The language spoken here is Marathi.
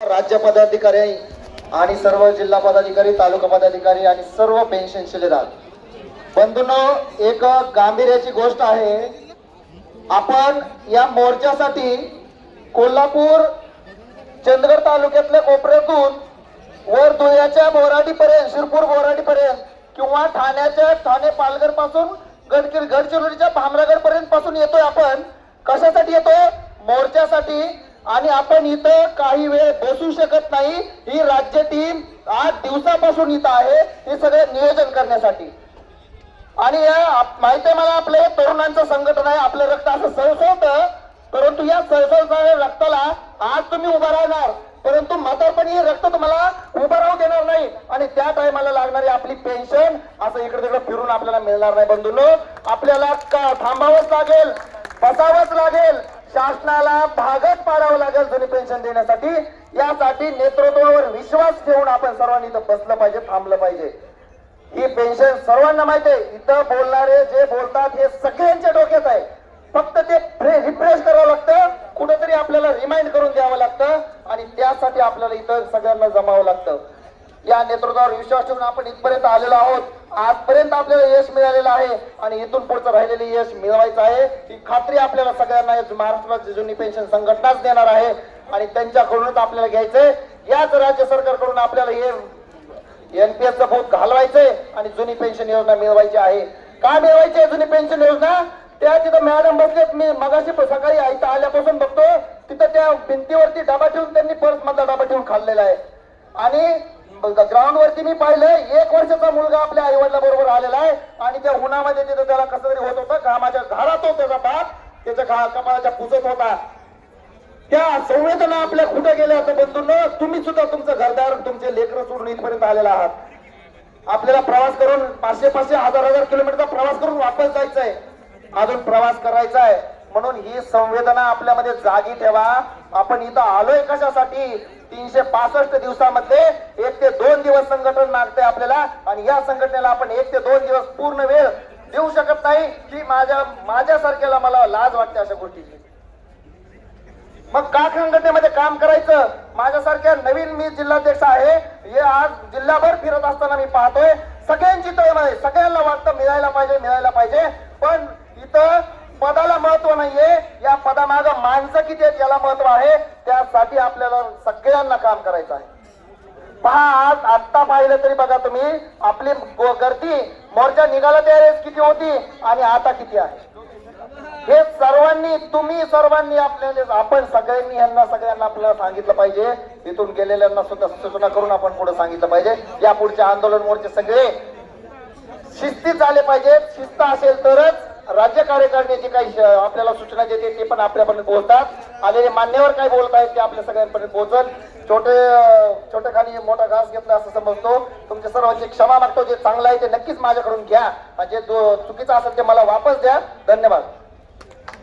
राज्य पदाधिकारी आणि सर्व जिल्हा पदाधिकारी, तालुका पदाधिकारी आणि सर्व पेन्शन शिलेदार बंधूंनो, एक गांभीर्याची गोष्ट आहे. आपण या मोर्चासाठी कोल्हापूर चंदगड तालुक्यातल्या कोपऱ्यातून वर धुळ्याच्या बोराडीपर्यंत, शिरपूर बोराडीपर्यंत किंवा ठाणे पालघर पासून गडचिरोलीच्या भामरागड पर्यंत पासून येतोय. आपण कशासाठी येतोय? मोर्चासाठी. आणि आपण इथं काही वेळ बसू शकत नाही. ही राज्य टीम 8 दिवसापासून इथं आहे, हे सगळे नियोजन करण्यासाठी. आणि माहिती आहे मला, आपलं तरुणांचं संघटन आहे, आपलं रक्त असं सळसळतं. परंतु या सळसळणाऱ्या रक्ताला आज तुम्ही उभा राहणार, परंतु म्हातारपणी हे रक्त तुम्हाला उभं राहू देणार नाही. आणि त्या टायमाला लागणारी आपली पेन्शन असं इकडे तिकडे फिरून आपल्याला मिळणार नाही. बंधूंनो, आपल्याला थांबावंच लागेल, बसावंच लागेल, शासनाला भागच पाडावं लागेल जुनी पेन्शन देण्यासाठी. यासाठी नेतृत्वावर विश्वास ठेवून आपण सर्वांनी इथं बसलं पाहिजे, थांबलं पाहिजे. ही पेन्शन सर्वांना माहिती आहे. इथं बोलणारे जे बोलतात हे सगळ्यांच्या डोक्यात आहे. फक्त ते रिफ्रेश करावं लागतं, कुठेतरी आपल्याला रिमाइंड करून द्यावं लागतं. आणि त्यासाठी आपल्याला इथं सगळ्यांना जमावं लागतं. या नेतृत्वावर विश्वास ठेवून आपण इथपर्यंत आलेलो आहोत. आजपर्यंत आपल्याला यश मिळालेलं आहे आणि इथून पुढचं राहिलेले यश मिळवायचं आहे. ही खात्री आपल्याला सगळ्यांना महाराष्ट्राची जुनी पेन्शन संघटनाच देणार आहे आणि त्यांच्याकडूनच आपल्याला घ्यायचंय. याच राज्य सरकारकडून आपल्याला हे एनपीएसचं भूत घालवायचंय आणि जुनी पेन्शन योजना मिळवायची आहे. काय मिळवायची आहे जुनी पेन्शन योजना? त्या तिथं मॅडम बसलेत, मी मगाशी सकाळी इथं आल्यापासून बघतो, तिथं त्या भिंतीवरती डबा ठेवून त्यांनी पर्स मधला डबा ठेवून खाल्लेला आहे. आणि ग्राउंड वरती मी पाहिलं, 1 वर्षाचा मुलगा आपल्या आई वडिला बरोबर आलेला आहे आणि त्या उन्हामध्ये तिथं त्याला कसं तरी होत होतं, घामाच्या घारात होता त्याचा बाप, त्याच्या कपाळाच्या पुसत होता. त्या संवेदना आपल्या कुठे गेल्या होत्या? बंधूंनो, तुम्ही सुद्धा तुमचं घरदार, तुमचे लेकरं सोडून इथपर्यंत आलेला आहात. आपल्याला प्रवास करून 500-500, 1000-1000 किलोमीटरचा प्रवास करून वापस जायचं आहे, अजून प्रवास करायचा आहे. म्हणून ही संवेदना आपल्यामध्ये जागी ठेवा. आपण इथं आलोय कशासाठी? 365 दिवसामध्ये 1 ते 2 दिवस संघटन मागते आपल्याला आणि या संघटनेला आपण 1 ते 2 दिवस पूर्ण वेळ देऊ शकत नाही. की माझ्यासारख्याला मला लाज वाटते अशा गोष्टीची. मग का संघटनेमध्ये काम करायचं? माझ्यासारख्या नवीन, मी जिल्हाध्यक्ष आहे, हे आज जिल्हाभर फिरत असताना मी पाहतोय सगळ्यांची तळमळ, सगळ्यांना वाटतं मिळायला पाहिजे. पण इथं पदाला महत्व नाहीये, या पदामागं माणसं किती आहेत याला महत्व आहे. त्यासाठी आपल्याला सगळ्यांना काम करायचं आहे. पहा, आज आत्ता पाहिलं तरी बघा तुम्ही, आपली गर्दी मोर्चा निघाला त्यावेळेस किती होती आणि आता किती आहे. हे सर्वांनी, तुम्ही सर्वांनी, आपण सगळ्यांनी यांना सगळ्यांना आपल्याला सांगितलं पाहिजे. इथून गेलेल्यांना सुद्धा सूचना करून आपण पुढे सांगितलं पाहिजे. या पुढचे आंदोलन मोर्चे सगळे शिस्तीत आले पाहिजेत. शिस्त असेल तरच राज्य कार्यकारिणीची काही आपल्याला सूचना देते ते पण आपल्यापर्यंत पोहोचतात. आलेले मान्यवर काय बोलत आहेत ते आपल्या सगळ्यांपर्यंत पोहोचल. छोटे खाली मोठा घास घेतला असं समजतो. तुमच्या सर्वांची क्षमा मागतो. जे चांगलं आहे ते नक्कीच माझ्याकडून घ्या, जे चुकीचं असेल ते मला वापस द्या. धन्यवाद.